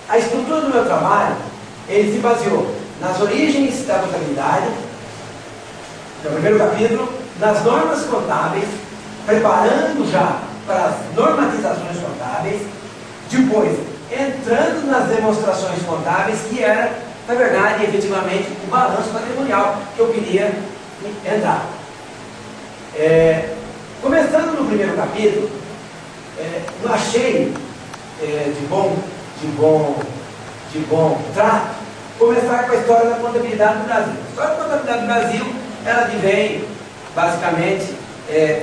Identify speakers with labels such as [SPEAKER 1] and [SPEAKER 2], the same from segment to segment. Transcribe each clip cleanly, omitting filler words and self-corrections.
[SPEAKER 1] A estrutura do meu trabalho, ele se baseou nas origens da contabilidade, no primeiro capítulo, nas normas contábeis, preparando já para as normatizações contábeis, depois entrando nas demonstrações contábeis, que era, na verdade, efetivamente, o balanço patrimonial que eu queria entrar. Começando no primeiro capítulo, eu achei de bom trato começar com a história da contabilidade do Brasil. A história da contabilidade do Brasil, ela advém, basicamente,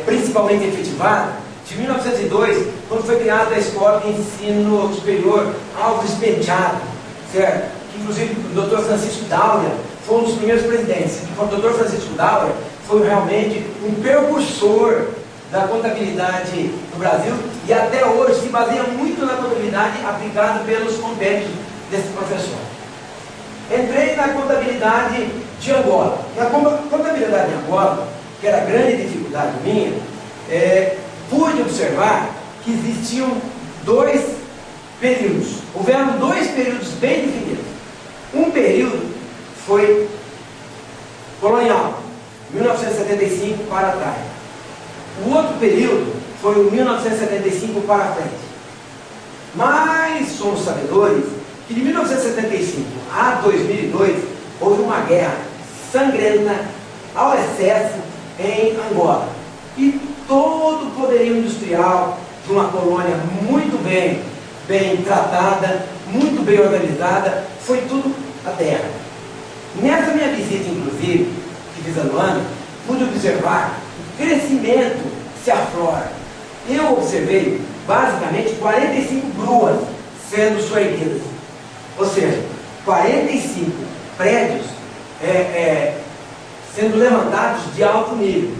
[SPEAKER 1] principalmente efetivada, de 1902, quando foi criada a Escola de Ensino Superior Alves Penteado, certo? Que, inclusive, o Dr. Francisco Dauer foi um dos primeiros presidentes. O Dr. Francisco Dauer foi realmente um precursor da contabilidade no Brasil e até hoje se baseia muito na contabilidade aplicada pelos compêndios desse professor. Entrei na contabilidade de Angola. Na contabilidade de Angola, que era a grande dificuldade minha, pude observar que existiam dois períodos. Houveram dois períodos bem definidos. Um período foi colonial, 1975 para trás. O outro período foi o 1975 para frente. Mas somos sabedores que de 1975 a 2002 houve uma guerra sangrenta ao excesso em Angola. E todo o poderio industrial de uma colônia muito bem tratada, muito bem organizada, foi tudo à terra. Nessa minha visita, inclusive, que fiz a Luanda, pude observar que o crescimento se aflora. Eu observei, basicamente, 45 gruas sendo soerguidas. Ou seja, 45 prédios sendo levantados de alto nível.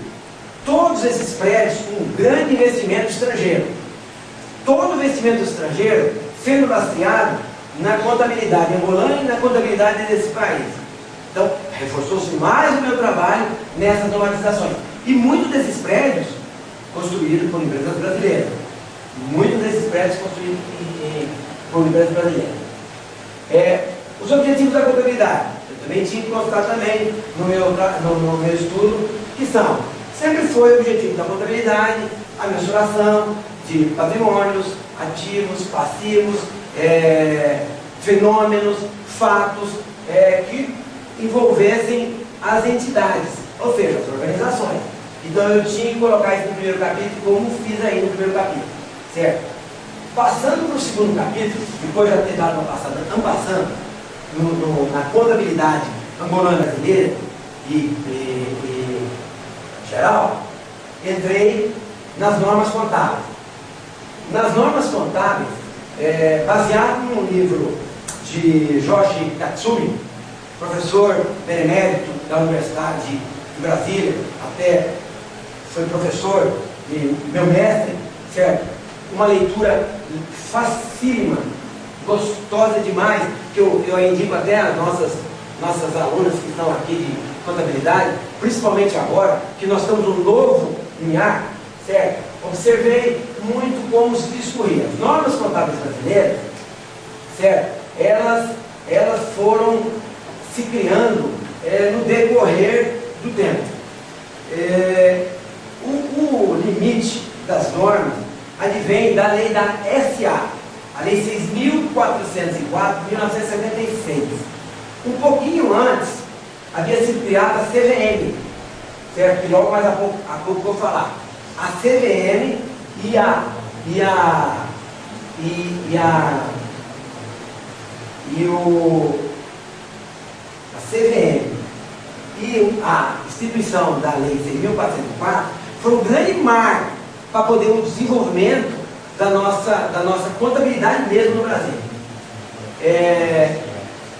[SPEAKER 1] Todos esses prédios com um grande investimento estrangeiro. Todo o investimento estrangeiro sendo lastreado na contabilidade angolana e na contabilidade desse país. Então, reforçou-se mais o meu trabalho nessas normatizações. E muitos desses prédios construídos por empresas brasileiras. Muitos desses prédios construídos por empresas brasileiras. Os objetivos da contabilidade, eu também tinha que constar também no meu estudo, que são, sempre foi o objetivo da contabilidade, a mensuração de patrimônios, ativos, passivos, fenômenos, fatos que envolvessem as entidades, ou seja, as organizações. Então eu tinha que colocar isso no primeiro capítulo, como fiz aí no primeiro capítulo, certo? Passando para o segundo capítulo, depois de já ter dado uma passada, na contabilidade angolana brasileira e geral, entrei nas normas contábeis. Nas normas contábeis, baseado num livro de Jorge Katsumi, professor benemérito da Universidade de Brasília, até foi professor e meu mestre, certo? Uma leitura facílima, gostosa demais, que eu indico até às nossas alunas que estão aqui de contabilidade, principalmente agora, que nós estamos no novo INHA, certo? Observei muito como se discorria. As normas contábeis brasileiras, certo? Elas foram se criando no decorrer do tempo. O limite das normas advém da lei da SA, a lei 6.404 de 1976. Um pouquinho antes havia sido criada a CVM, certo? Que logo mais a pouco vou falar. A CVM e a CVM e a instituição da lei 6.404 foi um grande marco para poder o desenvolvimento da nossa contabilidade mesmo no Brasil.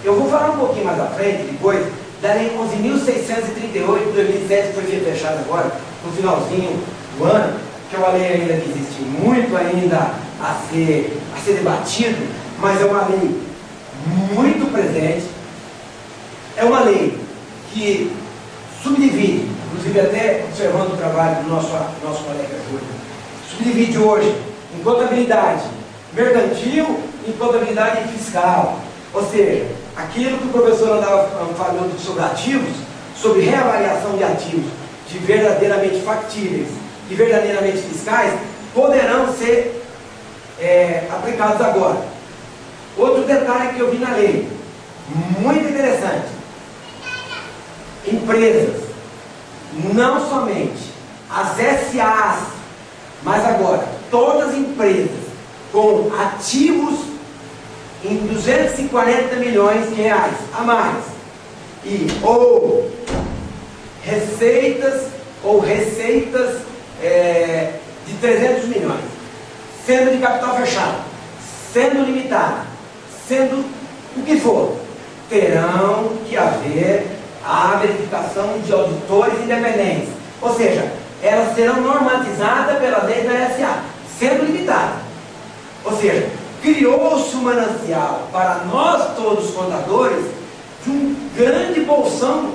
[SPEAKER 1] Eu vou falar um pouquinho mais à frente, depois, da lei 11.638 de 2007, que foi fechada agora, no finalzinho do ano, que é uma lei ainda que existe muito ainda a ser debatido, mas é uma lei muito presente. É uma lei que subdivide, inclusive até observando o trabalho do nosso colega Júlio, subdivide hoje em contabilidade mercantil, em contabilidade fiscal, ou seja, aquilo que o professor andava falando sobre ativos, sobre reavaliação de ativos de verdadeiramente factíveis e verdadeiramente fiscais, poderão ser aplicados agora. Outro detalhe que eu vi na lei, muito interessante: empresas, não somente as SAs, mas agora todas as empresas com ativos em 240 milhões de reais a mais, ou receitas de 300 milhões, sendo de capital fechado, sendo limitada, sendo o que for, terão que haver a verificação de auditores independentes, ou seja, elas serão normatizadas pela lei da SA, sendo limitada. Ou seja, criou-se um manancial para nós todos contadores de um grande bolsão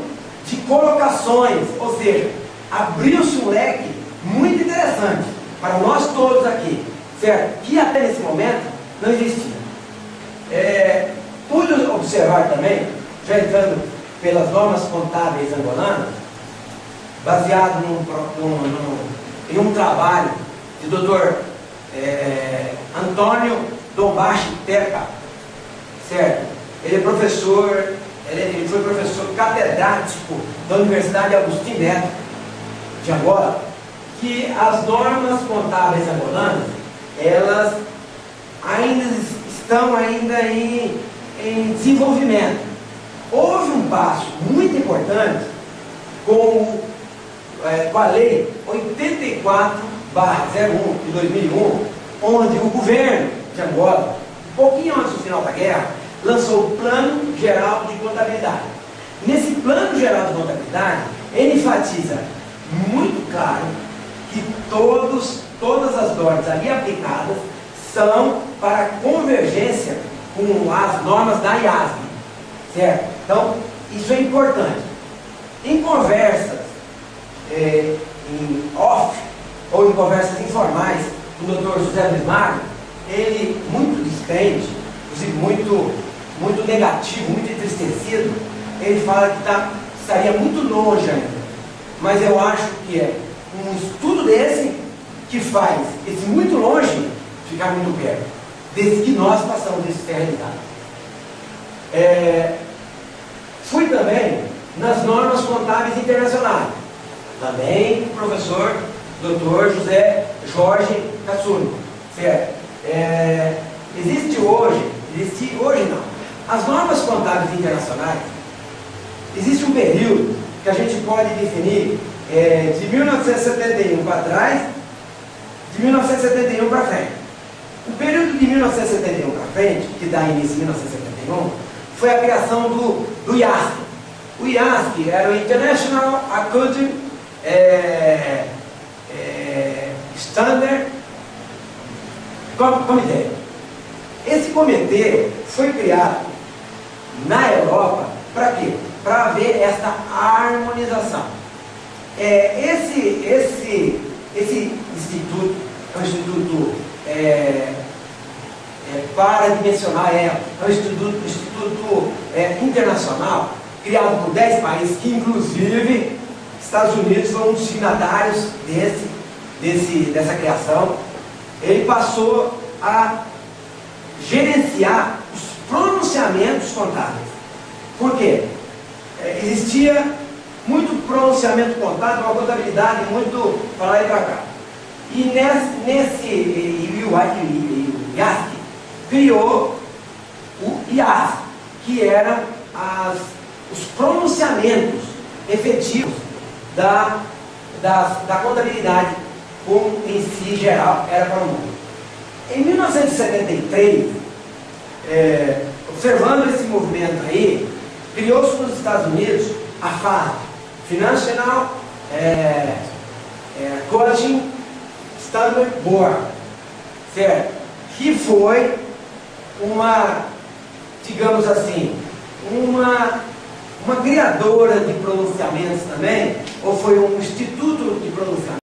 [SPEAKER 1] de colocações, ou seja, abriu-se um leque muito interessante para nós todos aqui, certo? Que até nesse momento não existia. Pude observar também, já entrando pelas normas contábeis angolanas, baseado em um trabalho de Dr. Antônio Dombachi Teca, certo? Ele é professor, ele foi professor catedrático da Universidade Agostinho Neto de Angola, que as normas contábeis angolanas, elas ainda estão em desenvolvimento. Houve um passo muito importante com a lei 84/01 de 2001, onde o governo de Angola, um pouquinho antes do final da guerra, lançou o Plano Geral de Contabilidade. Nesse Plano Geral de Contabilidade, ele enfatiza muito claro que todas as normas ali aplicadas são para convergência com as normas da IASB, certo? Então, isso é importante. Em conversas em off ou em conversas informais com o Dr. José Bismarck, ele muito descrente, inclusive muito negativo, muito entristecido, ele fala que estaria muito longe ainda. Mas eu acho que é um estudo desse que faz esse muito longe ficar muito perto, desde que nós passamos desse realidade. Fui também nas normas contábeis internacionais, também o professor Dr. José Jorge Katsuni, certo? Existe hoje não. As normas contábeis internacionais, existe um período que a gente pode definir de 1971 para trás, de 1971 para frente. O período de 1971 para frente, que dá início em 1971, foi a criação do IASC. O IASC era o International Accounting Standard Committee. Esse comitê foi criado na Europa para quê? Para haver essa harmonização. Esse instituto é um instituto paradimensional, é um instituto internacional, criado por 10 países, que inclusive Estados Unidos foram um dos signatários dessa criação. Ele passou a gerenciar os pronunciamentos contábeis. Por quê? Existia muito pronunciamento contábil, uma contabilidade muito para lá e para cá. E o IASC criou o IASC, que eram os pronunciamentos efetivos da contabilidade, como em si geral era para o mundo. Em 1973, observando esse movimento aí, criou-se nos Estados Unidos a FAS, Financial Accounting Standard Board, certo? Que foi digamos assim, uma criadora de pronunciamentos também, ou foi um instituto de pronunciamento